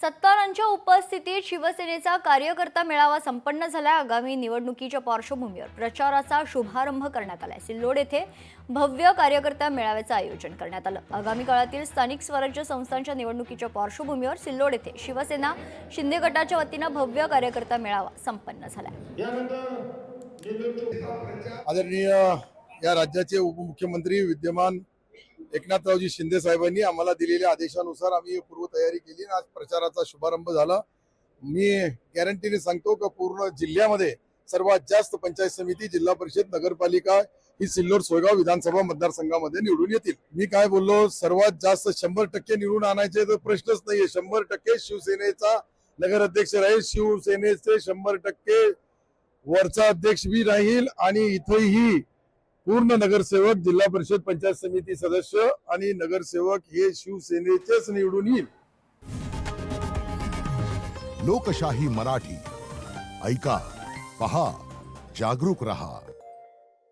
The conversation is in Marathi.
सत्तारांच्या उपस्थितीत शिवसेनेचा कार्यकर्ता मेळावा संपन्न झाला। आगामी निवडणुकीच्या पार्श्वभूमीवर प्रचाराचा शुभारंभ करण्यात आलाय। सिल्लोड येथे भव्य कार्यकर्ता मेळाव्याचे आयोजन करण्यात आलं। आगामी काळातील स्थानिक स्वराज्य संस्थांच्या निवडणुकीच्या पार्श्वभूमीवर सिल्लोड येथे शिवसेना शिंदे गटाच्या वतीने भव्य कार्यकर्ता मेळावा संपन्न झाला। आदरणीय या राज्याचे उपमुख्यमंत्री विद्यमान एकनाथरावजी शिंदे साहेबांनी आम्हाला दिलेल्या आदेशानुसार आम्ही पूर्वतयारी केली आणि आज प्रचाराचा शुभारंभ झाला। मी गॅरंटीने सांगतो की पूर्ण जिल्ह्यामध्ये सर्वात जास्त पंचायत समिती, जिल्हा परिषद, नगरपालिका ही सिल्लोड सोयगाव विधानसभा मतदारसंघामध्ये निवडून येतील। मी काय बोललो, सर्वात जास्त 100% निवडून आणायचे तर प्रश्नच नाहीये। 100% शिवसेनेचा नगराध्यक्ष राहील, शिवसेनेचे 100% वरचा अध्यक्ष बी राहील आणि इथेही पूर्ण नगरसेवक, जिल्हा परिषद, पंचायत समिती सदस्य आणि नगरसेवक हे शिवसेनेचेच निवडून येईल। लोकशाही मराठी ऐका, पहा, जागरूक रहा।